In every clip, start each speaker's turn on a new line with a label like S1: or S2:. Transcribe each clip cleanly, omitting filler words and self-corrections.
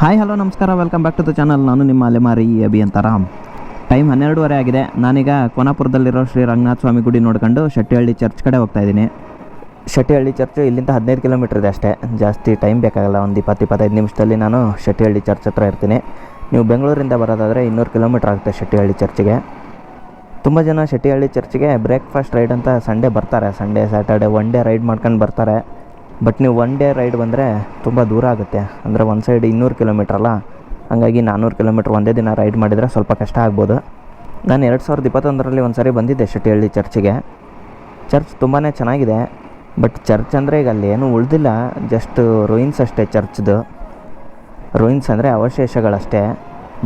S1: Hi hello ನಮಸ್ಕಾರ, welcome back to the channel. ನಾನು ನಿಮ್ಮ ಅಲೆಮಾರಿ ಅಭಿ ಅಂತ ರಾಮ್. ಟೈಮ್ 12:30 ಆಗಿದೆ. ನಾನೀಗ ಕೋನಾಪುರದಲ್ಲಿರೋ ಶ್ರೀ ರಂಗನಾಥ ಸ್ವಾಮಿ ಗುಡಿ ನೋಡ್ಕೊಂಡು ಶೆಟ್ಟಿಹಳ್ಳಿ ಚರ್ಚ್ ಕಡೆ ಹೋಗ್ತಾ ಇದ್ದೀನಿ. ಶೆಟ್ಟಿಹಳ್ಳಿ ಚರ್ಚು ಇಲ್ಲಿಂದ 15 ಕಿಲೋಮೀಟ್ರ್ ಇದೆ ಅಷ್ಟೇ, ಜಾಸ್ತಿ ಟೈಮ್ ಬೇಕಾಗಲ್ಲ. ಒಂದು 20-25 ನಿಮಿಷದಲ್ಲಿ ನಾನು ಶೆಟ್ಟಿಹಳ್ಳಿ ಚರ್ಚ್ ಹತ್ರ ಇರ್ತೀನಿ. ನೀವು ಬೆಂಗಳೂರಿಂದ ಬರೋದಾದರೆ 200 ಕಿಲೋಮೀಟ್ರ್ ಆಗುತ್ತೆ ಶೆಟ್ಟಿಹಳ್ಳಿ ಚರ್ಚಿಗೆ. ತುಂಬ ಜನ ಶೆಟ್ಟಿಹಳ್ಳಿ ಚರ್ಚಿಗೆ ಬ್ರೇಕ್ಫಾಸ್ಟ್ ರೈಡ್ ಅಂತ ಸಂಡೇ ಬರ್ತಾರೆ, Sunday Saturday one day ride ಮಾಡ್ಕೊಂಡು ಬರ್ತಾರೆ. ಬಟ್ ನೀವು ಒನ್ ಡೇ ರೈಡ್ ಬಂದರೆ ತುಂಬ ದೂರ ಆಗುತ್ತೆ. ಅಂದರೆ ಒಂದು ಸೈಡ್ 200 ಕಿಲೋಮೀಟ್ರ್ ಅಲ್ಲ, ಹಾಗಾಗಿ 400 ಕಿಲೋಮೀಟ್ರ್ ಒಂದೇ ದಿನ ರೈಡ್ ಮಾಡಿದರೆ ಸ್ವಲ್ಪ ಕಷ್ಟ ಆಗ್ಬೋದು. ನಾನು 2021ರಲ್ಲಿ ಒಂದು ಸಾರಿ ಬಂದಿದ್ದೆ ಶೆಟ್ಟಿಹಳ್ಳಿ ಚರ್ಚಿಗೆ. ಚರ್ಚ್ ತುಂಬಾ ಚೆನ್ನಾಗಿದೆ. ಬಟ್ ಚರ್ಚ್ ಅಂದರೆ ಈಗ ಅಲ್ಲಿ ಏನೂ ಉಳಿದಿಲ್ಲ, ಜಸ್ಟ್ ರೂಯಿನ್ಸ್ ಅಷ್ಟೇ. ಚರ್ಚ್ದು ರೂಯಿನ್ಸ್ ಅಂದರೆ ಅವಶೇಷಗಳಷ್ಟೇ,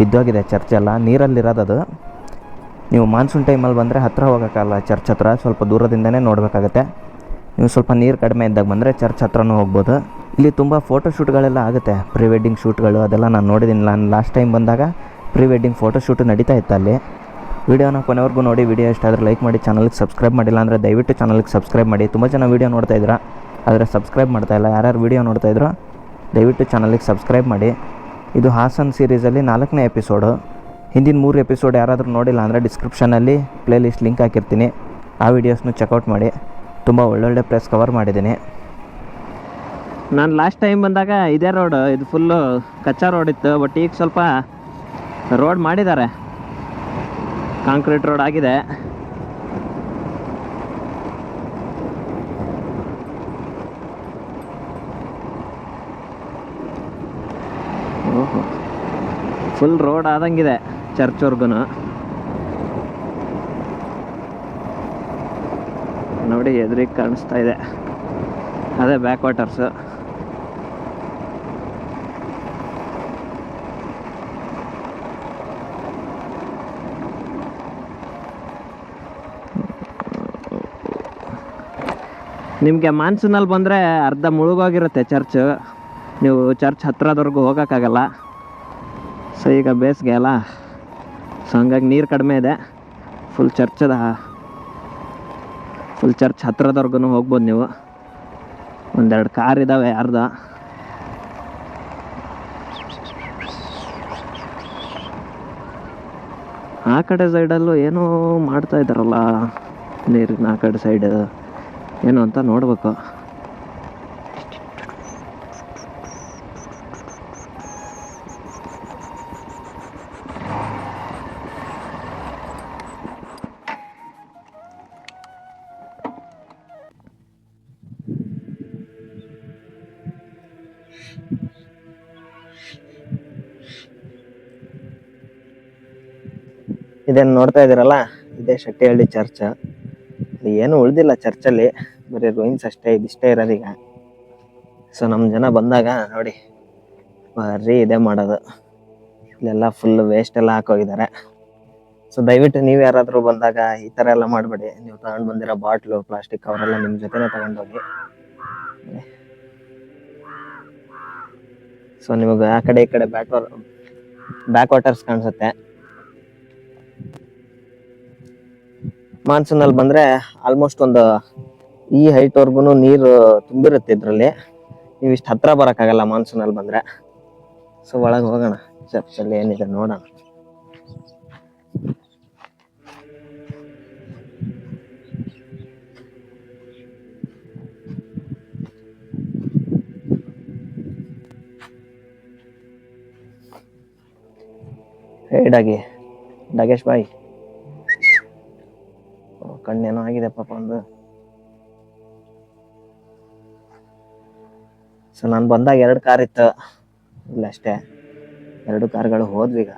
S1: ಬಿದ್ದೋಗಿದೆ ಚರ್ಚ್ ಎಲ್ಲ, ನೀರಲ್ಲಿರೋದದು. ನೀವು ಮಾನ್ಸೂನ್ ಟೈಮಲ್ಲಿ ಬಂದರೆ ಹತ್ತಿರ ಹೋಗೋಕ್ಕಲ್ಲ, ಚರ್ಚ್ ಹತ್ರ ಸ್ವಲ್ಪ ದೂರದಿಂದನೇ ನೋಡಬೇಕಾಗತ್ತೆ. ನೀವು ಸ್ವಲ್ಪ ನೀರು ಕಡಿಮೆ ಇದ್ದಾಗ ಬಂದರೆ ಚರ್ಚ್ ಹತ್ರನೂ ಹೋಗ್ಬೋದು. ಇಲ್ಲಿ ತುಂಬ ಫೋಟೋಶೂಟ್ಗಳೆಲ್ಲ ಆಗುತ್ತೆ, ಪ್ರೀ ವೆಡ್ಡಿಂಗ್ ಶೂಟ್ಗಳು, ಅದೆಲ್ಲ ನಾನು ನೋಡಿದ್ದೀನಿ. ನಾನು ಲಾಸ್ಟ್ ಟೈಮ್ ಬಂದಾಗ ಪ್ರೀ ವೆಡ್ಡಿಂಗ್ ಫೋಟೋಶೂಟ್ ನಡೀತಾ ಇತ್ತು ಅಲ್ಲಿ. ವೀಡಿಯೋನ ಕೊನೆವರೆಗೂ ನೋಡಿ. ವೀಡಿಯೋ ಇಷ್ಟ ಆದರೆ ಲೈಕ್ ಮಾಡಿ, ಚಾನಲ್ಗೆ ಸಬ್ಸ್ಕ್ರೈಬ್ ಮಾಡಿಲ್ಲ ಅಂದರೆ ದಯವಿಟ್ಟು ಚಾನಲ್ಗೆ ಸಬ್ಸ್ಕ್ರೈಬ್ ಮಾಡಿ. ತುಂಬ ಜನ ವೀಡಿಯೋ ನೋಡ್ತಾ ಇದ್ದೀರಾ, ಆದರೆ ಸಬ್ಸ್ಕ್ರೈಬ್ ಮಾಡ್ತಾಯಿಲ್ಲ. ಯಾರ್ಯಾರು ವೀಡಿಯೋ ನೋಡ್ತಾಯಿದ್ರು ದಯವಿಟ್ಟು ಚಾನಲ್ಗೆ ಸಬ್ಸ್ಕ್ರೈಬ್ ಮಾಡಿ. ಇದು ಹಾಸನ್ ಸೀರೀಸಲ್ಲಿ 4ನೇ ಎಪಿಸೋಡು. ಹಿಂದಿನ 3 ಎಪಿಸೋಡ್ ಯಾರಾದರೂ ನೋಡಿಲ್ಲ ಅಂದರೆ ಡಿಸ್ಕ್ರಿಪ್ಷನಲ್ಲಿ ಪ್ಲೇಲಿಸ್ಟ್ ಲಿಂಕ್ ಹಾಕಿರ್ತೀನಿ, ಆ ವೀಡಿಯೋಸ್ನು ಚೆಕ್ಔಟ್ ಮಾಡಿ. ತುಂಬ ಒಳ್ಳೊಳ್ಳೆ ಪ್ಲೇಸ್ ಕವರ್ ಮಾಡಿದ್ದೀನಿ. ನಾನು ಲಾಸ್ಟ್ ಟೈಮ್ ಬಂದಾಗ ಇದೇ ರೋಡು, ಇದು ಫುಲ್ಲು ಕಚ್ಚಾ ರೋಡ್ ಇತ್ತು. ಬಟ್ ಈಗ ಸ್ವಲ್ಪ ರೋಡ್ ಮಾಡಿದ್ದಾರೆ, ಕಾಂಕ್ರೀಟ್ ರೋಡ್ ಆಗಿದೆ. ಓಹೋ, ಫುಲ್ ರೋಡ್ ಆದಂಗಿದೆ ಚರ್ಚ್ವರ್ಗು. ನೋಡಿ ಎದುರಿಗೆ ಕಾಣಿಸ್ತಾ ಇದೆ, ಅದೇ ಬ್ಯಾಕ್ ವಾಟರ್ಸು. ನಿಮಗೆ ಮಾನ್ಸೂನಲ್ಲಿ ಬಂದರೆ ಅರ್ಧ ಮುಳುಗೋಗಿರುತ್ತೆ ಚರ್ಚ್. ನೀವು ಚರ್ಚ್ ಹತ್ರದವರೆಗೂ ಹೋಗೋಕ್ಕಾಗಲ್ಲ. ಸೊ ಈಗ ಬೇಸಿಗೆ ಅಲ್ಲ, ಸೊ ಹಂಗಾಗಿ ನೀರು ಕಡಿಮೆ ಇದೆ. ಫುಲ್ ಚರ್ಚ್ ಹತ್ರದವರೆಗೂ ಹೋಗ್ಬೋದು ನೀವು. ಒಂದೆರಡು ಕಾರ್ ಇದ್ದಾವೆ ಯಾರ್ದ. ಆ ಕಡೆ ಸೈಡಲ್ಲೂ ಏನೋ ಮಾಡ್ತಾ ಇದ್ದಾರಲ್ಲ, ನೀರಿನ ಆ ಕಡೆ ಸೈಡ್ ಏನು ಅಂತ ನೋಡ್ಬೇಕು. ಇದೇನು ನೋಡ್ತಾ ಇದ್ದೀರಲ್ಲ, ಇದೇ ಶೆಟ್ಟಿಹಳ್ಳಿ ಚರ್ಚ್. ಏನು ಉಳಿದಿಲ್ಲ ಚರ್ಚಲ್ಲಿ, ಬರೀ ರೂಯಿನ್ಸ್ ಅಷ್ಟೇ, ಇದಿಷ್ಟೇ ಇರೋದೀಗ. ಸೊ ನಮ್ಮ ಜನ ಬಂದಾಗ ನೋಡಿ ಬರೀ ಇದೇ ಮಾಡೋದು. ಇಲ್ಲೆಲ್ಲ ಫುಲ್ ವೇಸ್ಟ್ ಎಲ್ಲ ಹಾಕೋಗಿದ್ದಾರೆ. ಸೊ ದಯವಿಟ್ಟು ನೀವು ಯಾರಾದರೂ ಬಂದಾಗ ಈ ಥರ ಎಲ್ಲ ಮಾಡಬೇಡಿ. ನೀವು ತಗೊಂಡು ಬಂದಿರೋ ಬಾಟ್ಲು, ಪ್ಲಾಸ್ಟಿಕ್ ಅವರೆಲ್ಲ ನಿಮ್ಮ ಜೊತೆನೇ ತಗೊಂಡೋಗಿ. ಸೊ ನಿಮಗೆ ಆ ಕಡೆ ಈ ಕಡೆ ಬ್ಯಾಕ್ ವಾಟರ್ಸ್ ಕಾಣಿಸುತ್ತೆ. ಮಾನ್ಸೂನಲ್ಲಿ ಬಂದರೆ ಆಲ್ಮೋಸ್ಟ್ ಒಂದು ಈ ಹೈಟ್ವರೆಗೂ ನೀರು ತುಂಬಿರುತ್ತೆ ಇದರಲ್ಲಿ. ನೀವು ಇಷ್ಟು ಹತ್ರ ಬರೋಕ್ಕಾಗಲ್ಲ ಮಾನ್ಸೂನಲ್ಲಿ ಬಂದರೆ. ಸೊ ಒಳಗೆ ಹೋಗೋಣ, ಚರ್ಚಲ್ಲಿ ಏನಿದೆ ನೋಡೋಣ. ಹೇ ಡಾಗೇಶ್ ಬಾಯ್, ಕಣ್ಣೇನೋ ಆಗಿದೆ ಪಾಪ ಒಂದು. ಸೊ ನಾನು ಬಂದಾಗ 2 ಕಾರ್ ಇತ್ತು, ಇಲ್ಲ ಅಷ್ಟೇ 2 ಕಾರ್ಗಳು ಹೋದ್ವೀಗ.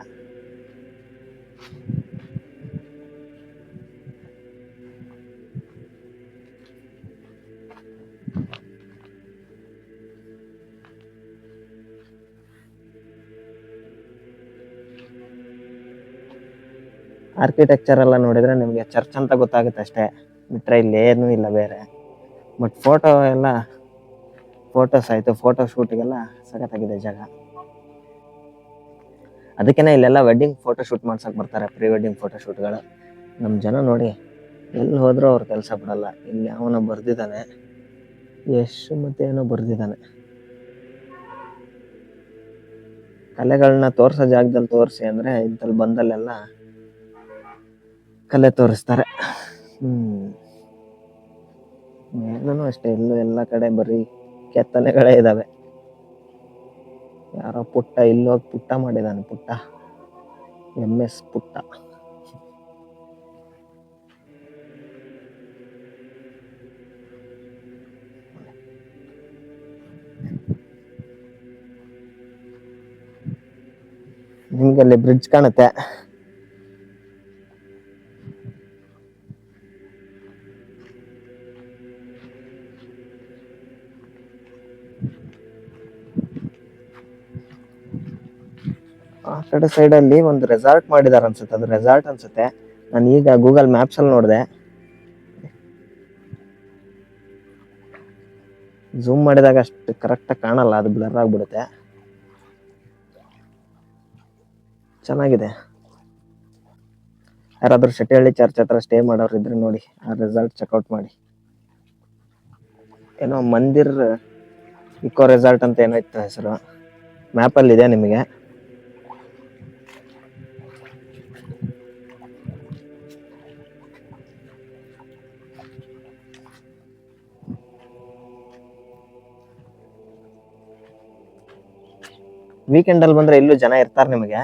S1: ಆರ್ಕಿಟೆಕ್ಚರ್ ಎಲ್ಲ ನೋಡಿದರೆ ನಿಮಗೆ ಚರ್ಚ್ ಅಂತ ಗೊತ್ತಾಗುತ್ತೆ ಅಷ್ಟೇ, ಬಿಟ್ಟರೆ ಇಲ್ಲಿ ಏನೂ ಇಲ್ಲ ಬೇರೆ. ಬಟ್ ಫೋಟೋಸ್ ಆಯಿತು, ಫೋಟೋ ಶೂಟಿಗೆಲ್ಲ ಸಖತ್ತಾಗಿದೆ ಜಾಗ. ಅದಕ್ಕೇ ಇಲ್ಲೆಲ್ಲ ವೆಡ್ಡಿಂಗ್ ಫೋಟೋಶೂಟ್ ಮಾಡ್ಸೋಕೆ ಬರ್ತಾರೆ, ಪ್ರೀ ವೆಡ್ಡಿಂಗ್ ಫೋಟೋಶೂಟ್ಗಳು. ನಮ್ಮ ಜನ ನೋಡಿ ಎಲ್ಲಿ ಹೋದರೂ ಅವ್ರು ಕೆಲಸ ಬಿಡಲ್ಲ. ಇಲ್ಲಿ ಅವನು ಬರೆದಿದ್ದಾನೆ, ಯಶ್ ಮತ್ತೆ ಏನೋ ಬರೆದಿದ್ದಾನೆ.
S2: ಕಲೆಗಳನ್ನ ತೋರ್ಸೋ ಜಾಗದಲ್ಲಿ ತೋರಿಸಿ ಅಂದರೆ ಇಂಥಲ್ಲಿ ಬಂದಲ್ಲೆಲ್ಲ ಕಲೆ ತೋರಿಸ್ತಾರೆ. ಮೇಲೂ ಅಷ್ಟೇ, ಇಲ್ಲೂ ಎಲ್ಲ ಕಡೆ ಬರೀ ಕೆತ್ತನೆಗಳೇ ಇದ್ದಾವೆ. ಯಾರೋ ಪುಟ್ಟ ಇಲ್ಲೋಗಿ ಪುಟ್ಟ ಮಾಡಿದಾನೆ, ಪುಟ್ಟ MS ಪುಟ್ಟ. ನಿಮ್ಗೆ ಅಲ್ಲಿ ಬ್ರಿಡ್ಜ್ ಕಾಣುತ್ತೆ. ಆ ಕಡೆ ಸೈಡಲ್ಲಿ ಒಂದು ರೆಸಾರ್ಟ್ ಮಾಡಿದಾರೆ ಅನ್ಸುತ್ತೆ, ಅದು ರೆಸಾರ್ಟ್ ಅನ್ಸುತ್ತೆ. ನಾನು ಈಗ ಗೂಗಲ್ ಮ್ಯಾಪ್ಸ್ ಅಲ್ಲಿ ನೋಡಿದೆ, ಝೂಮ್ ಮಾಡಿದಾಗ ಅಷ್ಟು ಕರೆಕ್ಟಾಗಿ ಕಾಣಲ್ಲ, ಅದು ಬ್ಲರ್ ಆಗ್ಬಿಡುತ್ತೆ. ಚೆನ್ನಾಗಿದೆ. ಯಾರಾದ್ರೂ ಶೆಟ್ಟಿಹಳ್ಳಿ ಚರ್ಚ್ ಹತ್ರ ಸ್ಟೇ ಮಾಡೋರು ಇದ್ರೆ ನೋಡಿ, ಆ ರೆಸಾರ್ಟ್ ಚೆಕ್ಔಟ್ ಮಾಡಿ. ಏನೋ ಮಂದಿರ್ ಇಕೋ ರೆಸಾರ್ಟ್ ಅಂತ ಏನೋ ಇತ್ತು ಹೆಸರು, ಮ್ಯಾಪಲ್ಲಿ ಇದೆ ನಿಮಗೆ. ವೀಕೆಂಡಲ್ಲಿ ಬಂದರೆ ಇಲ್ಲೂ ಜನ ಇರ್ತಾರೆ ನಿಮಗೆ,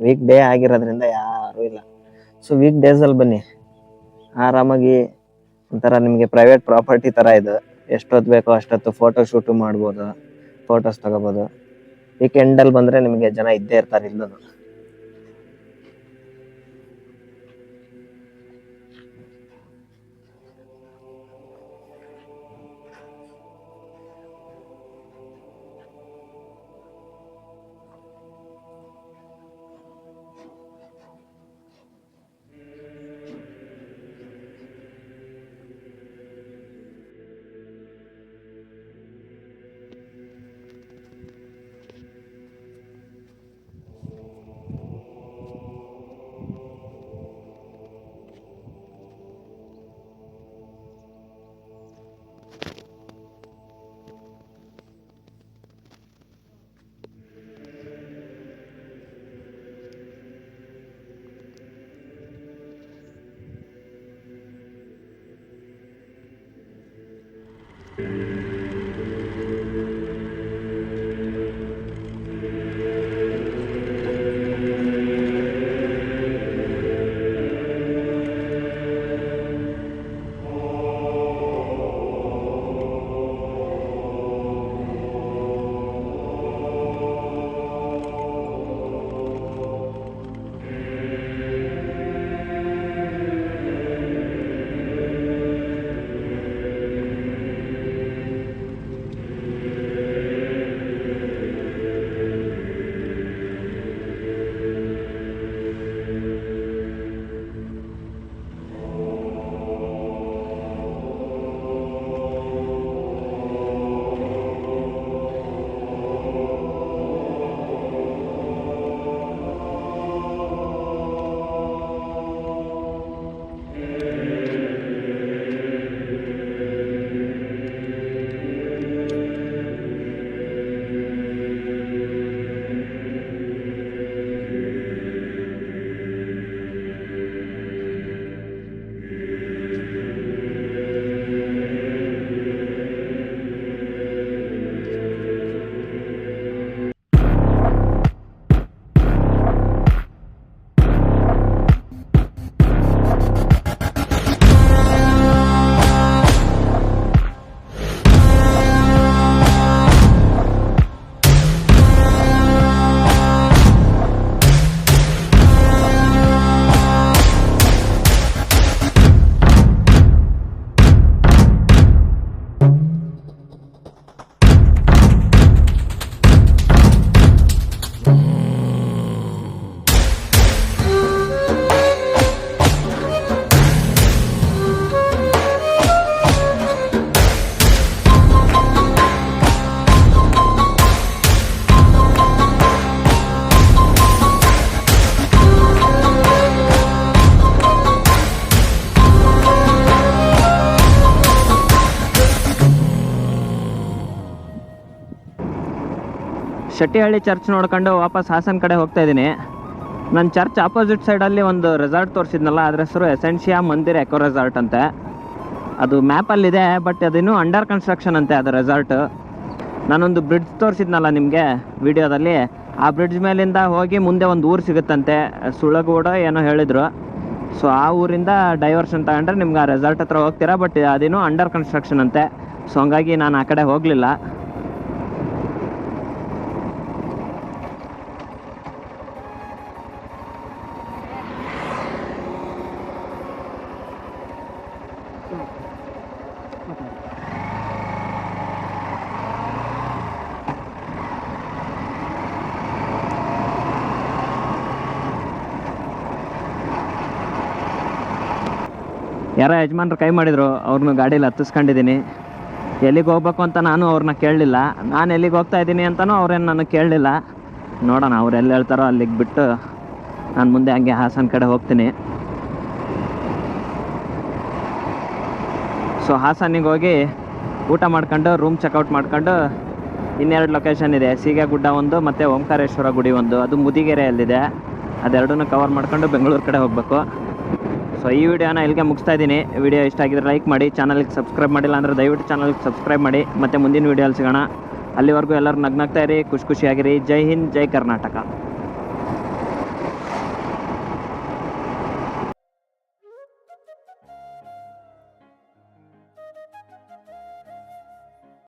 S2: ವೀಕ್ ಡೇ ಆಗಿರೋದ್ರಿಂದ ಯಾರೂ ಇಲ್ಲ. ಸೊ ವೀಕ್ ಡೇಸಲ್ಲಿ ಬನ್ನಿ, ಆರಾಮಾಗಿ ಒಂಥರ ನಿಮಗೆ ಪ್ರೈವೇಟ್ ಪ್ರಾಪರ್ಟಿ ಥರ ಇದು. ಎಷ್ಟೊತ್ತು ಬೇಕೋ ಅಷ್ಟೊತ್ತು ಫೋಟೋ ಶೂಟು ಮಾಡ್ಬೋದು, ಫೋಟೋಸ್ ತಗೋಬೋದು. ವೀಕೆಂಡಲ್ಲಿ ಬಂದರೆ ನಿಮಗೆ ಜನ ಇದ್ದೇ ಇರ್ತಾರೆ ಇಲ್ಲೂ.
S1: ಶೆಟ್ಟಿಹಳ್ಳಿ ಚರ್ಚ್ ನೋಡ್ಕೊಂಡು ವಾಪಸ್ ಹಾಸನ ಕಡೆ ಹೋಗ್ತಾ ಇದ್ದೀನಿ. ನನ್ನ ಚರ್ಚ್ ಆಪೋಸಿಟ್ ಸೈಡಲ್ಲಿ ಒಂದು ರೆಸಾರ್ಟ್ ತೋರಿಸಿದ್ನಲ್ಲ, ಅದ್ರ ಹೆಸರು ಎಸೆನ್ಷಿಯಾ ಮಂದಿರ್ ಎಕೋ ರೆಸಾರ್ಟ್ ಅಂತೆ. ಅದು ಮ್ಯಾಪಲ್ಲಿದೆ, ಬಟ್ ಅದಿನ್ನೂ ಅಂಡರ್ ಕನ್ಸ್ಟ್ರಕ್ಷನ್ ಅಂತೆ ಅದು ರೆಸಾರ್ಟ್. ನಾನೊಂದು ಬ್ರಿಡ್ಜ್ ತೋರಿಸಿದ್ನಲ್ಲ ನಿಮಗೆ ವಿಡಿಯೋದಲ್ಲಿ, ಆ ಬ್ರಿಡ್ಜ್ ಮೇಲಿಂದ ಹೋಗಿ ಮುಂದೆ ಒಂದು ಊರು ಸಿಗುತ್ತಂತೆ, ಸುಳಗೋಡ ಏನೋ ಹೇಳಿದರು. ಸೊ ಆ ಊರಿಂದ ಡೈವರ್ಷನ್ ತಗೊಂಡ್ರೆ ನಿಮ್ಗೆ ಆ ರೆಸಾರ್ಟ್ ಹತ್ರ ಹೋಗ್ತೀರಾ, ಬಟ್ ಅದೇನೋ ಅಂಡರ್ ಕನ್ಸ್ಟ್ರಕ್ಷನ್ ಅಂತೆ. ಸೊ ಹಂಗಾಗಿ ನಾನು ಆ ಕಡೆ ಹೋಗಲಿಲ್ಲ. ಯಾರೋ ಯಜಮಾನ್ರು ಕೈ ಮಾಡಿದರು, ಅವ್ರನ್ನ ಗಾಡೀಲಿ ಹತ್ತಿಸ್ಕೊಂಡಿದ್ದೀನಿ. ಎಲ್ಲಿಗೆ ಹೋಗ್ಬೇಕು ಅಂತ ನಾನು ಅವ್ರನ್ನ ಕೇಳಲಿಲ್ಲ, ನಾನು ಎಲ್ಲಿಗೆ ಹೋಗ್ತಾ ಇದ್ದೀನಿ ಅಂತಲೂ ಅವ್ರೇನು ನನಗೆ ಕೇಳಲಿಲ್ಲ. ನೋಡೋಣ ಅವ್ರು ಎಲ್ಲಿ ಹೇಳ್ತಾರೋ ಅಲ್ಲಿಗೆ ಬಿಟ್ಟು ನಾನು ಮುಂದೆ ಹಂಗೆ ಹಾಸನ ಕಡೆ ಹೋಗ್ತೀನಿ. ಸೊ ಹಾಸನಿಗೆ ಹೋಗಿ ಊಟ ಮಾಡ್ಕೊಂಡು ರೂಮ್ ಚೆಕ್ಔಟ್ ಮಾಡ್ಕೊಂಡು ಇನ್ನೆರಡು ಲೊಕೇಶನ್ ಇದೆ, ಸೀಗೆಗುಡ್ಡ ಒಂದು ಮತ್ತು ಓಂಕಾರೇಶ್ವರ ಗುಡಿ ಒಂದು, ಅದು ಮುದಿಗೆರೆಯಲ್ಲಿದೆ. ಅದೆರಡನ್ನೂ ಕವರ್ ಮಾಡ್ಕೊಂಡು ಬೆಂಗಳೂರು ಕಡೆ ಹೋಗಬೇಕು. ಸೊ ಈ ವಿಡಿಯೋನ ಇಲ್ಲಿಗೆ ಮುಗಿಸ್ತಾ ಇದ್ದೀನಿ. ವಿಡಿಯೋ ಇಷ್ಟ ಆಗಿದ್ರೆ ಲೈಕ್ ಮಾಡಿ, ಚಾನಲ್ಗೆ ಸಬ್ಸ್ಕ್ರೈಬ್ ಮಾಡಿಲ್ಲ ಅಂದರೆ ದಯವಿಟ್ಟು ಚಾನಲ್ಗೆ ಸಬ್ಸ್ಕ್ರೈಬ್ ಮಾಡಿ. ಮತ್ತು ಮುಂದಿನ ವಿಡಿಯೋಲ್ಲಿ ಸಿಗೋಣ. ಅಲ್ಲಿವರೆಗೂ ಎಲ್ಲರೂ ನಗ್ನಾಗ್ತಾ ಇರಿ, ಖುಷಿಯಾಗಿರಿ. ಜೈ ಹಿಂದ್, ಜೈ ಕರ್ನಾಟಕ.